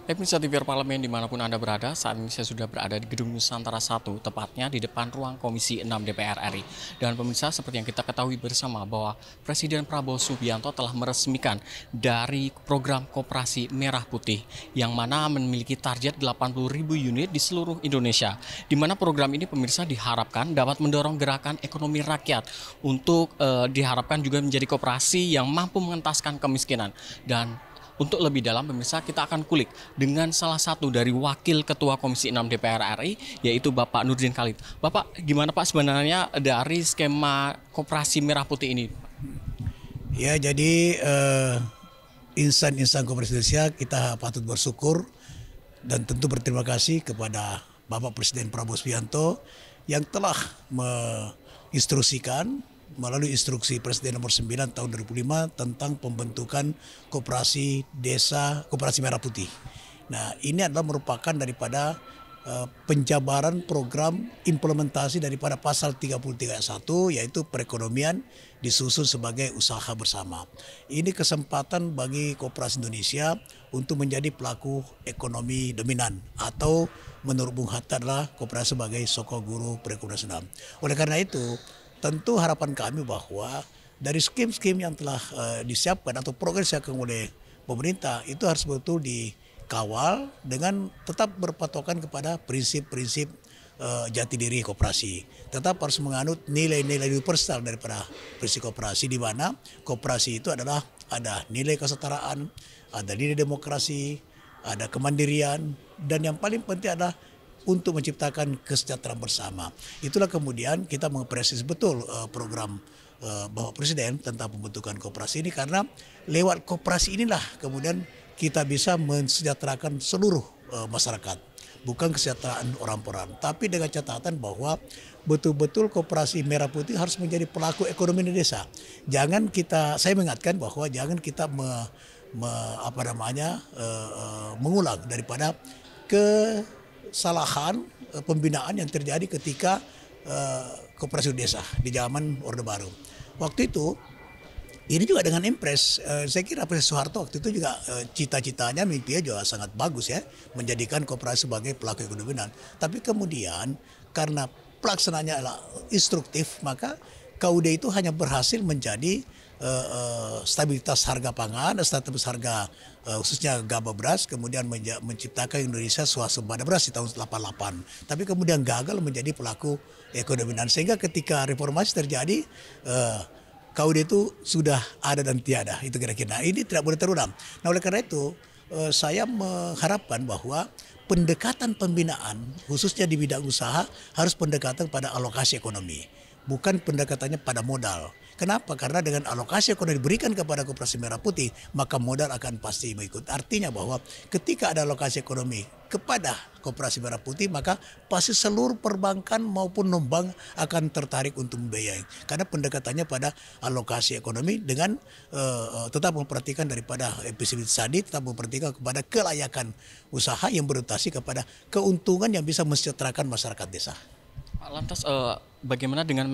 Pemirsa TVR Parlemen dimanapun Anda berada, saat ini saya sudah berada di Gedung Nusantara 1, tepatnya di depan ruang Komisi 6 DPR RI. Dan pemirsa, seperti yang kita ketahui bersama bahwa Presiden Prabowo Subianto telah meresmikan dari program Koperasi Merah Putih, yang mana memiliki target 80.000 unit di seluruh Indonesia. Di mana program ini pemirsa diharapkan dapat mendorong gerakan ekonomi rakyat untuk diharapkan juga menjadi koperasi yang mampu mengentaskan kemiskinan. Dan untuk lebih dalam pemirsa, kita akan kulik dengan salah satu dari Wakil Ketua Komisi 6 DPR RI, yaitu Bapak Nurdin Khalid. Bapak, gimana Pak sebenarnya dari skema Koperasi Merah Putih ini? Ya, jadi insan-insan Koperasi Indonesia kita patut bersyukur dan tentu berterima kasih kepada Bapak Presiden Prabowo Subianto yang telah menginstruksikan melalui instruksi Presiden nomor 9 tahun 2005 tentang pembentukan koperasi desa Koperasi Merah Putih. Nah, ini adalah merupakan daripada penjabaran program implementasi daripada pasal 33 ayat 1, yaitu perekonomian disusun sebagai usaha bersama. Ini kesempatan bagi Koperasi Indonesia untuk menjadi pelaku ekonomi dominan, atau menurut Bung Hatta adalah koperasi sebagai soko guru perekonomian nasional. Oleh karena itu, tentu harapan kami bahwa dari skim-skim yang telah disiapkan atau program disiapkan oleh pemerintah itu harus betul dikawal dengan tetap berpatokan kepada prinsip-prinsip jati diri koperasi. Tetap harus menganut nilai-nilai universal daripada prinsip koperasi, di mana koperasi itu adalah ada nilai kesetaraan, ada nilai demokrasi, ada kemandirian, dan yang paling penting adalah untuk menciptakan kesejahteraan bersama. Itulah kemudian kita mengapresiasi betul program Bapak Presiden tentang pembentukan koperasi ini, karena lewat koperasi inilah kemudian kita bisa mensejahterakan seluruh masyarakat. Bukan kesejahteraan orang per orang, tapi dengan catatan bahwa betul-betul Koperasi Merah Putih harus menjadi pelaku ekonomi di desa. Jangan kita, saya mengingatkan bahwa jangan kita mengulang daripada kesalahan pembinaan yang terjadi ketika koperasi desa di zaman Orde Baru. Waktu itu ini juga dengan impres, saya kira Presiden Soeharto waktu itu juga cita-citanya, mimpinya juga sangat bagus ya, menjadikan koperasi sebagai pelaku ekonomi. Tapi kemudian karena pelaksananya adalah instruktif, maka KUD itu hanya berhasil menjadi stabilitas harga pangan, stabilitas harga khususnya gabah beras, kemudian menciptakan Indonesia swasembada beras di tahun 88. Tapi kemudian gagal menjadi pelaku ekonomi, sehingga ketika reformasi terjadi, KUD itu sudah ada dan tiada, itu kira-kira. Nah, ini tidak boleh terulang. Nah, oleh karena itu saya mengharapkan bahwa pendekatan pembinaan khususnya di bidang usaha harus pendekatan pada alokasi ekonomi, bukan pendekatannya pada modal. Kenapa? Karena dengan alokasi ekonomi diberikan kepada Koperasi Merah Putih, maka modal akan pasti mengikut. Artinya bahwa ketika ada alokasi ekonomi kepada Koperasi Merah Putih, maka pasti seluruh perbankan maupun non-bank akan tertarik untuk membiayai. Karena pendekatannya pada alokasi ekonomi dengan tetap memperhatikan daripada efisiensi tadi, tetap memperhatikan kepada kelayakan usaha yang berorientasi kepada keuntungan yang bisa mensejahterakan masyarakat desa. Lantas bagaimana dengan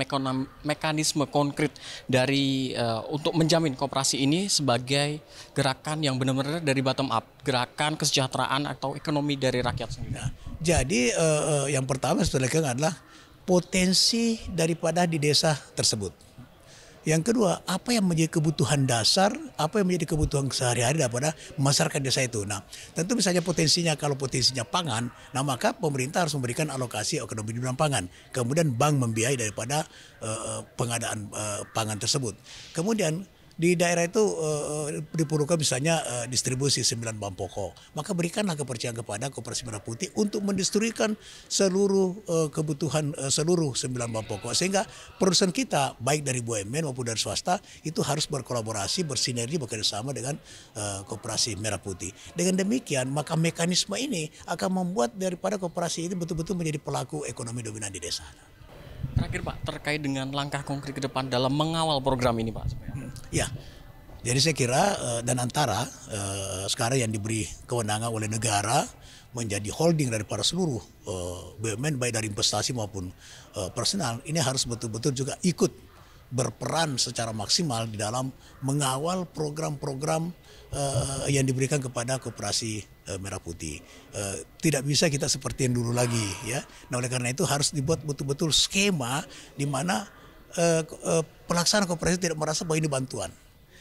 mekanisme konkret dari untuk menjamin koperasi ini sebagai gerakan yang benar-benar dari bottom up, gerakan kesejahteraan atau ekonomi dari rakyat sendiri? Nah, jadi yang pertama sebenarnya adalah potensi daripada di desa tersebut. Yang kedua, apa yang menjadi kebutuhan dasar, apa yang menjadi kebutuhan sehari-hari daripada masyarakat desa itu. Nah, tentu misalnya potensinya, kalau potensinya pangan, nah maka pemerintah harus memberikan alokasi ekonomi di bidang pangan. Kemudian bank membiayai daripada pengadaan pangan tersebut. Kemudian di daerah itu diperlukan misalnya distribusi 9 bahan pokok. Maka berikanlah kepercayaan kepada Koperasi Merah Putih untuk mendistribusikan seluruh kebutuhan seluruh 9 bahan pokok. Sehingga perusahaan kita baik dari BUMN maupun dari swasta itu harus berkolaborasi, bersinergi, bekerjasama dengan Koperasi Merah Putih. Dengan demikian maka mekanisme ini akan membuat daripada koperasi ini betul-betul menjadi pelaku ekonomi dominan di desa. Terakhir Pak, terkait dengan langkah konkret ke depan dalam mengawal program ini Pak. Ya, jadi saya kira dan antara sekarang yang diberi kewenangan oleh negara menjadi holding daripada seluruh BUMN baik dari investasi maupun personal, ini harus betul-betul juga ikut berperan secara maksimal di dalam mengawal program-program yang diberikan kepada koperasi Merah Putih. Tidak bisa kita seperti yang dulu lagi, ya. Nah, oleh karena itu harus dibuat betul-betul skema di mana pelaksana koperasi tidak merasa bahwa ini bantuan.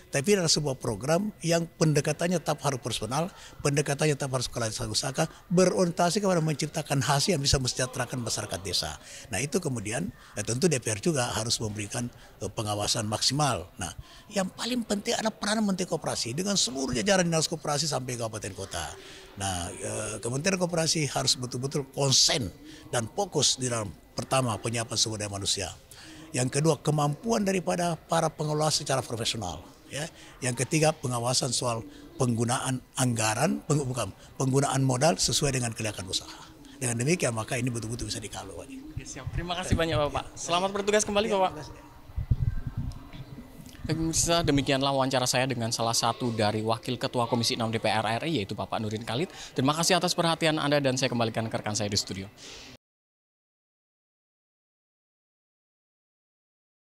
Tapi adalah sebuah program yang pendekatannya tetap harus personal, pendekatannya tetap harus kelas usaha, berorientasi kepada menciptakan hasil yang bisa mesejahterakan masyarakat desa. Nah, itu kemudian tentu DPR juga harus memberikan pengawasan maksimal. Nah, yang paling penting adalah peranan Menteri Koperasi dengan seluruh jajaran dinas koperasi sampai kabupaten kota. Nah, Kementerian Koperasi harus betul-betul konsen dan fokus di dalam pertama penyiapan sumber daya manusia. Yang kedua, kemampuan daripada para pengelola secara profesional. Ya, yang ketiga, pengawasan soal penggunaan anggaran, penggunaan modal sesuai dengan kelihatan usaha. Dengan demikian maka ini betul-betul bisa dikawal. Siap. Terima kasih banyak Bapak. Selamat bertugas kembali Bapak. Pemirsa, demikianlah wawancara saya dengan salah satu dari Wakil Ketua Komisi 6 DPR RI yaitu Bapak Nurdin Khalid. Terima kasih atas perhatian Anda dan saya kembalikan ke rekan saya di studio.